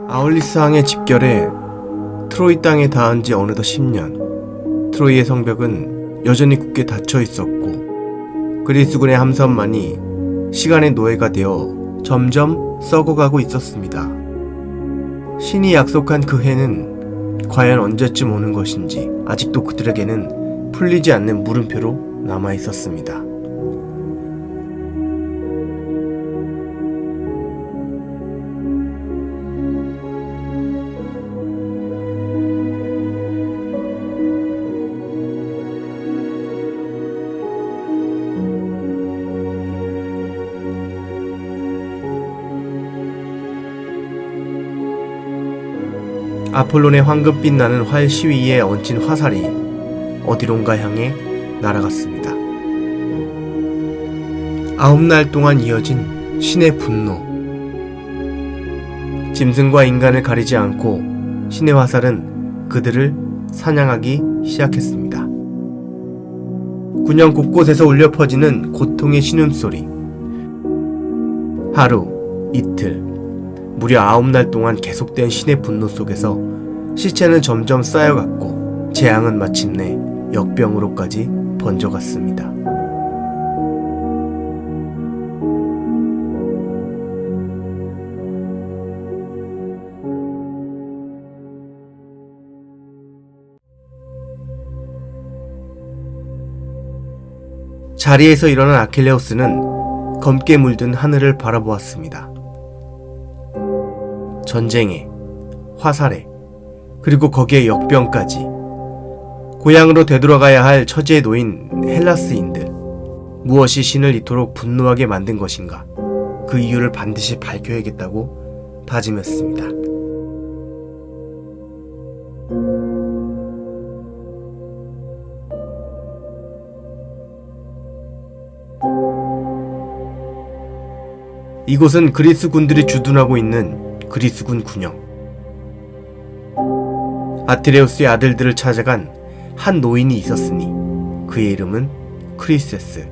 아울리스항의 집결에 트로이 땅에 닿은 지 어느덧 10년. 트로이의 성벽은 여전히 굳게 닫혀 있었고 그리스군의 함선만이 시간의 노예가 되어 점점 썩어가고 있었습니다. 신이 약속한 그 해는 과연 언제쯤 오는 것인지 아직도 그들에게는 풀리지 않는 물음표로 남아 있었습니다. 아폴론의 황금빛 나는 활 시위에 얹힌 화살이 어디론가 향해 날아갔습니다. 9날 동안 이어진 신의 분노. 짐승과 인간을 가리지 않고 신의 화살은 그들을 사냥하기 시작했습니다. 군영 곳곳에서 울려 퍼지는 고통의 신음소리. 하루, 이틀, 무려 9날 동안 계속된 신의 분노 속에서 시체는 점점 쌓여갔고 재앙은 마침내 역병으로까지 번져갔습니다. 자리에서 일어난 아킬레우스는 검게 물든 하늘을 바라보았습니다. 전쟁에, 화살에, 그리고 거기에 역병까지 고향으로 되돌아가야 할 처지에 놓인 헬라스인들. 무엇이 신을 이토록 분노하게 만든 것인가? 그 이유를 반드시 밝혀야겠다고 다짐했습니다. 이곳은 그리스 군들이 주둔하고 있는 그리스군 군영. 아티레우스의 아들들을 찾아간 한 노인이 있었으니 그의 이름은 크리세스.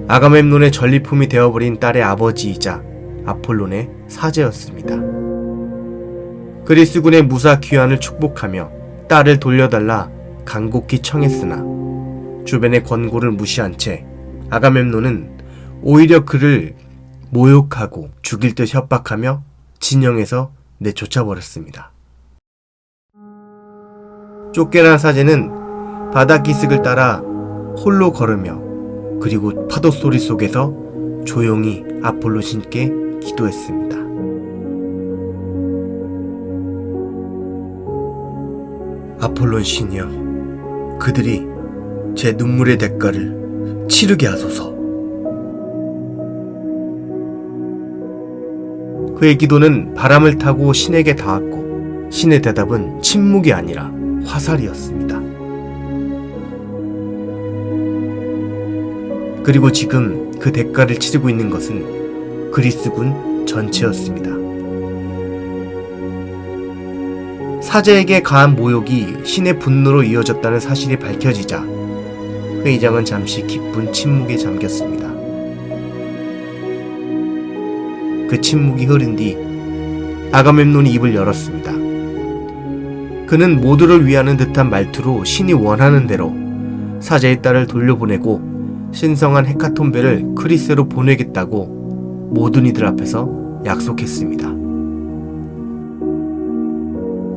아가멤논의 전리품이 되어버린 딸의 아버지이자 아폴론의 사제였습니다. 그리스군의 무사 귀환을 축복하며 딸을 돌려달라 간곡히 청했으나 주변의 권고를 무시한 채 아가멤논은 오히려 그를 모욕하고 죽일 듯 협박하며 진영에서 내쫓아버렸습니다. 쫓겨난 사제는 바다 기슭을 따라 홀로 걸으며 그리고 파도 소리 속에서 조용히 아폴로 신께 기도했습니다. 아폴론 신이여, 그들이 제 눈물의 대가를 치르게 하소서. 그의 기도는 바람을 타고 신에게 닿았고 신의 대답은 침묵이 아니라 화살이었습니다. 그리고 지금 그 대가를 치르고 있는 것은 그리스군 전체였습니다. 사제에게 가한 모욕이 신의 분노로 이어졌다는 사실이 밝혀지자 회의장은 잠시 깊은 침묵에 잠겼습니다. 그 침묵이 흐른 뒤 아가멤논이 입을 열었습니다. 그는 모두를 위하는 듯한 말투로 신이 원하는 대로 사제의 딸을 돌려보내고 신성한 헤카톤베를 크리스로 보내겠다고 모든 이들 앞에서 약속했습니다.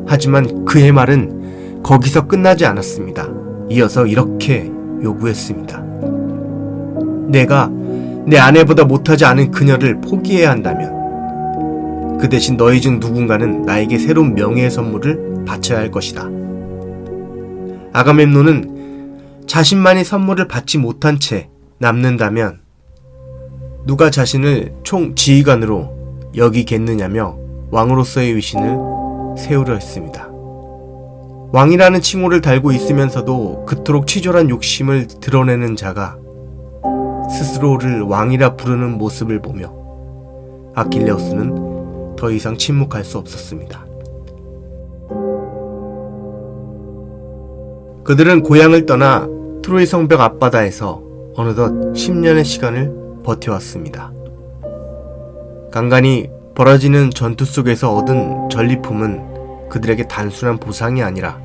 하지만 그의 말은 거기서 끝나지 않았습니다. 이어서 이렇게 요구했습니다. 내가 내 아내보다 못하지 않은 그녀를 포기해야 한다면 그 대신 너희 중 누군가는 나에게 새로운 명예의 선물을 바쳐야 할 것이다. 아가멤논은 자신만이 선물을 받지 못한 채 남는다면 누가 자신을 총지휘관으로 여기겠느냐며 왕으로서의 위신을 세우려 했습니다. 왕이라는 칭호를 달고 있으면서도 그토록 치졸한 욕심을 드러내는 자가 스스로를 왕이라 부르는 모습을 보며 아킬레우스는 더 이상 침묵할 수 없었습니다. 그들은 고향을 떠나 트로이 성벽 앞바다에서 어느덧 10년의 시간을 버텨왔습니다. 간간히 벌어지는 전투 속에서 얻은 전리품은 그들에게 단순한 보상이 아니라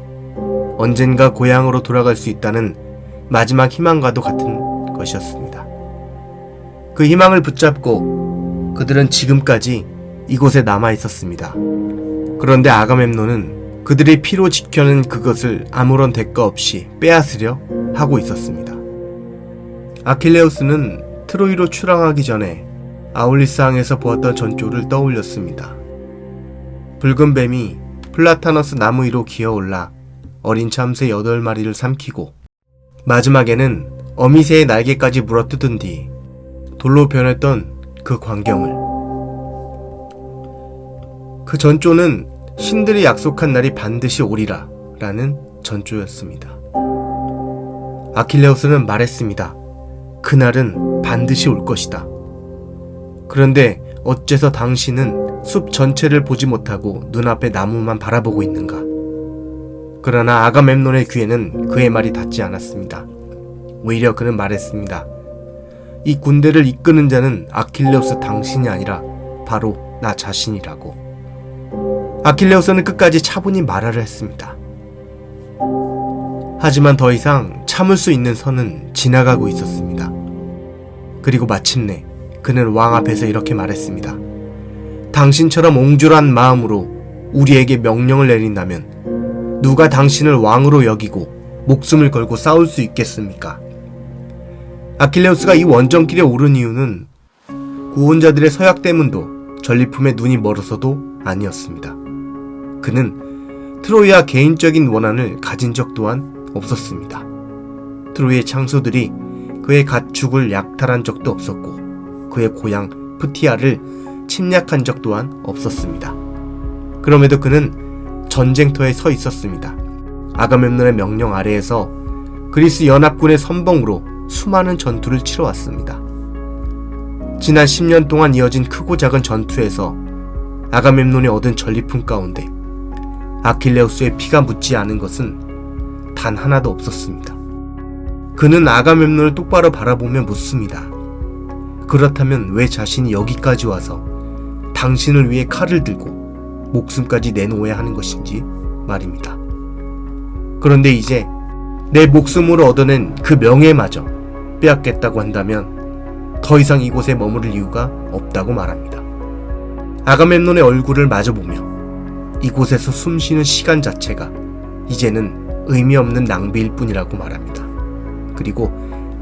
언젠가 고향으로 돌아갈 수 있다는 마지막 희망과도 같은 것이었습니다. 그 희망을 붙잡고 그들은 지금까지 이곳에 남아 있었습니다. 그런데 아가멤논은 그들의 피로 지켜낸 그것을 아무런 대가 없이 빼앗으려 하고 있었습니다. 아킬레우스는 트로이로 출항하기 전에 아울리스항에서 보았던 전조를 떠올렸습니다. 붉은 뱀이 플라타너스 나무 위로 기어올라 어린 참새 8마리를 삼키고 마지막에는 어미새의 날개까지 물어뜯은 뒤 돌로 변했던 그 광경을, 그 전조는 신들이 약속한 날이 반드시 오리라 라는 전조였습니다. 아킬레우스는 말했습니다. 그날은 반드시 올 것이다. 그런데 어째서 당신은 숲 전체를 보지 못하고 눈앞의 나무만 바라보고 있는가? 그러나 아가멤논의 귀에는 그의 말이 닿지 않았습니다. 오히려 그는 말했습니다. 이 군대를 이끄는 자는 아킬레우스 당신이 아니라 바로 나 자신이라고. 아킬레우스는 끝까지 차분히 말하려 했습니다. 하지만 더 이상 참을 수 있는 선은 지나가고 있었습니다. 그리고 마침내 그는 왕 앞에서 이렇게 말했습니다. 당신처럼 옹졸한 마음으로 우리에게 명령을 내린다면 누가 당신을 왕으로 여기고 목숨을 걸고 싸울 수 있겠습니까? 아킬레우스가 이 원정길에 오른 이유는 구원자들의 서약 때문도 전리품에 눈이 멀어서도 아니었습니다. 그는 트로이와 개인적인 원한을 가진 적 또한 없었습니다. 트로이의 창소들이 그의 가축을 약탈한 적도 없었고 그의 고향 프티아를 침략한 적 또한 없었습니다. 그럼에도 그는 전쟁터에 서 있었습니다. 아가멤논의 명령 아래에서 그리스 연합군의 선봉으로 수많은 전투를 치러왔습니다. 지난 10년 동안 이어진 크고 작은 전투에서 아가멤논이 얻은 전리품 가운데 아킬레우스의 피가 묻지 않은 것은 단 하나도 없었습니다. 그는 아가멤논을 똑바로 바라보며 묻습니다. 그렇다면 왜 자신이 여기까지 와서 당신을 위해 칼을 들고 목숨까지 내놓아야 하는 것인지 말입니다. 그런데 이제 내 목숨으로 얻어낸 그 명예마저 빼앗겠다고 한다면 더 이상 이곳에 머무를 이유가 없다고 말합니다. 아가멤논의 얼굴을 마주보며 이곳에서 숨쉬는 시간 자체가 이제는 의미 없는 낭비일 뿐이라고 말합니다. 그리고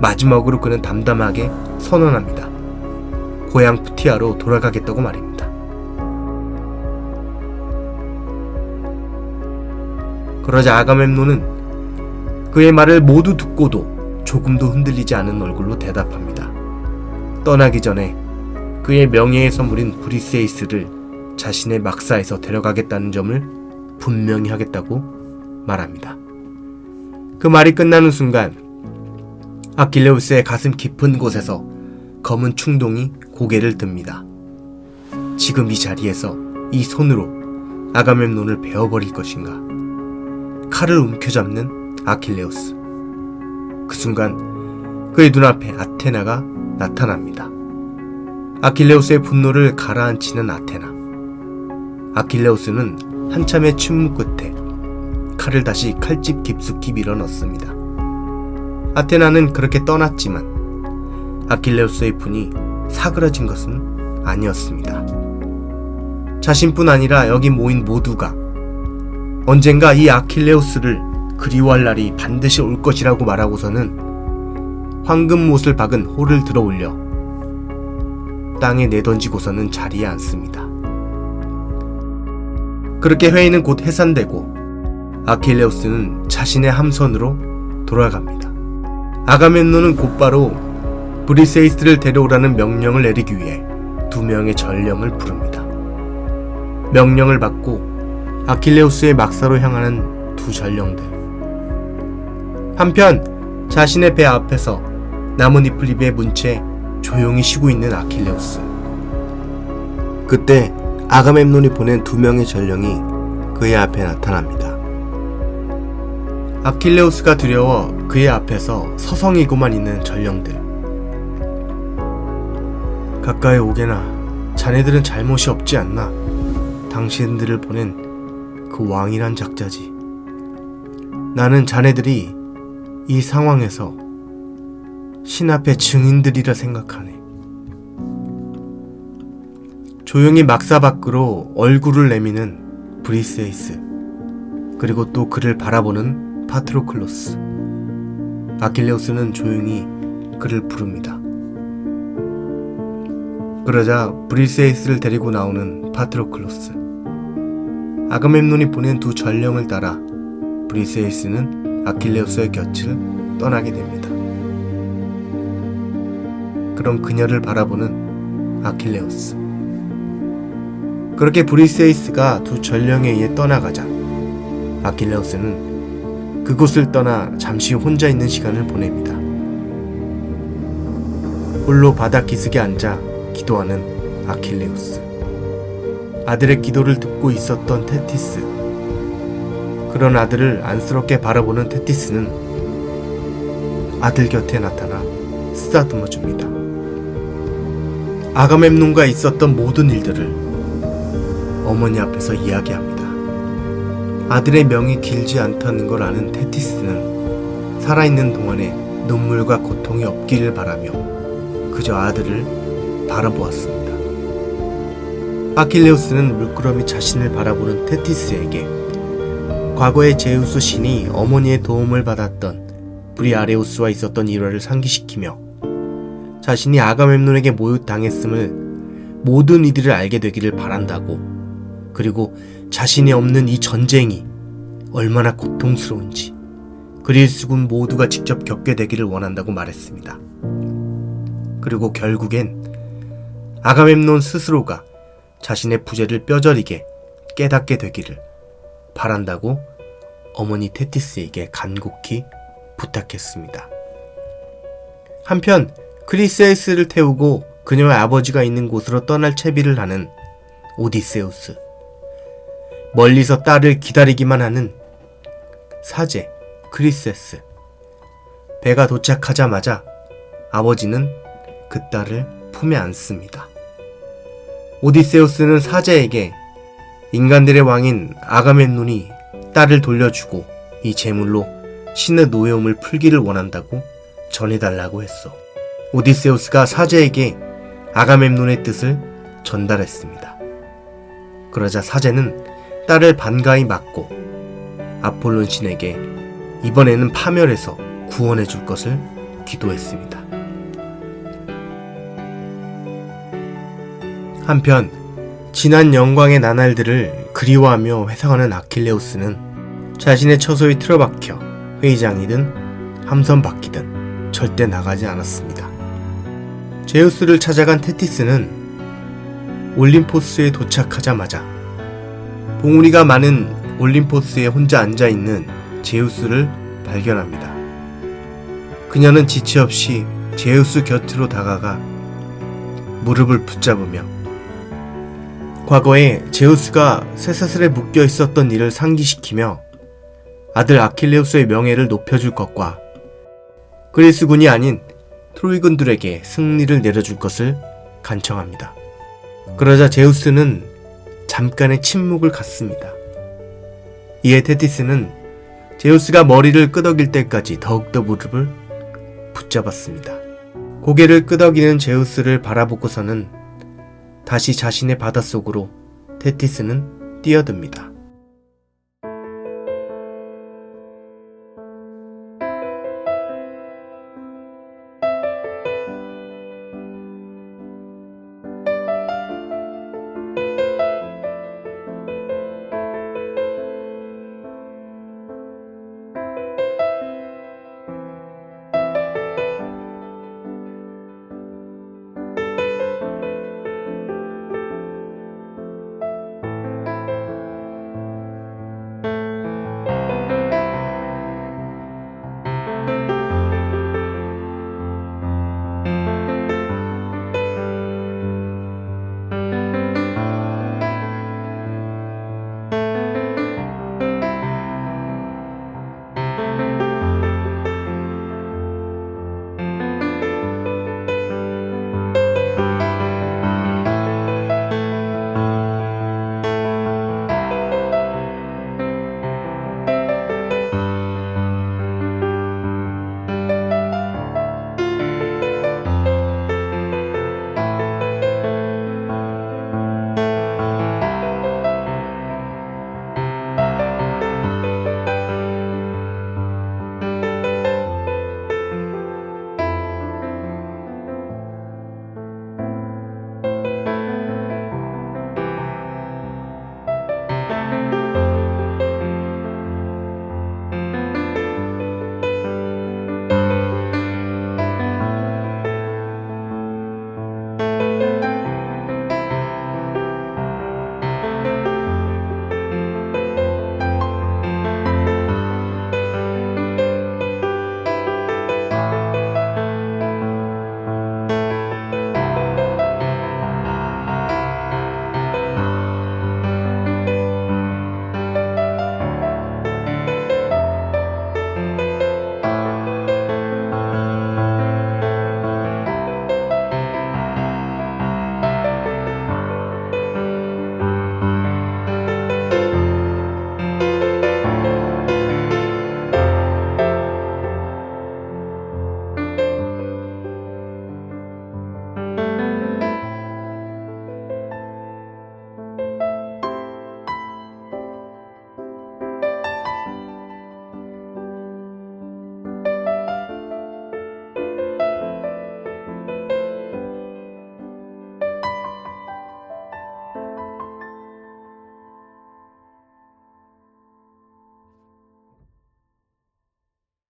마지막으로 그는 담담하게 선언합니다. 고향 푸티아로 돌아가겠다고 말입니다. 그러자 아가멤논은 그의 말을 모두 듣고도 조금도 흔들리지 않은 얼굴로 대답합니다. 떠나기 전에 그의 명예의 선물인 브리세이스를 자신의 막사에서 데려가겠다는 점을 분명히 하겠다고 말합니다. 그 말이 끝나는 순간 아킬레우스의 가슴 깊은 곳에서 검은 충동이 고개를 듭니다. 지금 이 자리에서 이 손으로 아가멤논을 베어버릴 것인가? 칼을 움켜잡는 아킬레우스. 그 순간 그의 눈앞에 아테나가 나타납니다. 아킬레우스의 분노를 가라앉히는 아테나. 아킬레우스는 한참의 침묵 끝에 칼을 다시 칼집 깊숙이 밀어넣습니다. 아테나는 그렇게 떠났지만 아킬레우스의 분이 사그라진 것은 아니었습니다. 자신뿐 아니라 여기 모인 모두가 언젠가 이 아킬레우스를 그리워할 날이 반드시 올 것이라고 말하고서는 황금못을 박은 호를 들어 올려 땅에 내던지고서는 자리에 앉습니다. 그렇게 회의는 곧 해산되고 아킬레우스는 자신의 함선으로 돌아갑니다. 아가멤논은 곧바로 브리세이스를 데려오라는 명령을 내리기 위해 2명의 전령을 부릅니다. 명령을 받고 아킬레우스의 막사로 향하는 2 전령들. 한편 자신의 배 앞에서 나뭇잎을 입에 문 채 조용히 쉬고 있는 아킬레우스. 그때 아가멤논이 보낸 2명의 전령이 그의 앞에 나타납니다. 아킬레우스가 두려워 그의 앞에서 서성이고만 있는 전령들. 가까이 오게나 자네들은 잘못이 없지 않나. 당신들을 보낸 그 왕이란 작자지. 나는 자네들이 이 상황에서 신 앞의 증인들이라 생각하네. 조용히 막사 밖으로 얼굴을 내미는 브리세이스, 그리고 또 그를 바라보는 파트로클로스. 아킬레우스는 조용히 그를 부릅니다. 그러자 브리세이스를 데리고 나오는 파트로클로스. 아가멤논이 보낸 두 전령을 따라 브리세이스는 아킬레우스의 곁을 떠나게 됩니다. 그럼 그녀를 바라보는 아킬레우스. 그렇게 브리세이스가 두 전령에 의해 떠나가자 아킬레우스는 그곳을 떠나 잠시 혼자 있는 시간을 보냅니다. 홀로 바닥 기슭에 앉아 기도하는 아킬레우스. 아들의 기도를 듣고 있었던 테티스. 그런 아들을 안쓰럽게 바라보는 테티스는 아들 곁에 나타나 쓰다듬어 줍니다. 아가멤논과 있었던 모든 일들을 어머니 앞에서 이야기합니다. 아들의 명이 길지 않다는 걸 아는 테티스는 살아있는 동안에 눈물과 고통이 없기를 바라며 그저 아들을 바라보았습니다. 아킬레우스는 물끄러미 자신을 바라보는 테티스에게 과거의 제우스 신이 어머니의 도움을 받았던 브리아레우스와 있었던 일화를 상기시키며 자신이 아가멤논에게 모욕당했음을 모든 이들을 알게 되기를 바란다고, 그리고 자신이 없는 이 전쟁이 얼마나 고통스러운지 그리스군 모두가 직접 겪게 되기를 원한다고 말했습니다. 그리고 결국엔 아가멤논 스스로가 자신의 부재를 뼈저리게 깨닫게 되기를 바란다고 어머니 테티스에게 간곡히 부탁했습니다. 한편 크리세이스를 태우고 그녀의 아버지가 있는 곳으로 떠날 채비를 하는 오디세우스. 멀리서 딸을 기다리기만 하는 사제 크리세스. 배가 도착하자마자 아버지는 그 딸을 품에 안습니다. 오디세우스는 사제에게 인간들의 왕인 아가멤논이 딸을 돌려주고 이 제물로 신의 노여움을 풀기를 원한다고 전해달라고 했어. 오디세우스가 사제에게 아가멤논의 뜻을 전달했습니다. 그러자 사제는 딸을 반가이 맞고 아폴론 신에게 이번에는 파멸해서 구원해 줄 것을 기도했습니다. 한편 지난 영광의 나날들을 그리워하며 회상하는 아킬레우스는 자신의 처소에 틀어박혀 회의장이든 함선 바퀴든 절대 나가지 않았습니다. 제우스를 찾아간 테티스는 올림포스에 도착하자마자 봉우리가 많은 올림포스에 혼자 앉아있는 제우스를 발견합니다. 그녀는 지체 없이 제우스 곁으로 다가가 무릎을 붙잡으며 과거에 제우스가 쇠사슬에 묶여 있었던 일을 상기시키며 아들 아킬레우스의 명예를 높여줄 것과 그리스군이 아닌 트로이군들에게 승리를 내려줄 것을 간청합니다. 그러자 제우스는 잠깐의 침묵을 갖습니다. 이에 테티스는 제우스가 머리를 끄덕일 때까지 더욱더 무릎을 붙잡았습니다. 고개를 끄덕이는 제우스를 바라보고서는 다시 자신의 바닷속으로 테티스는 뛰어듭니다.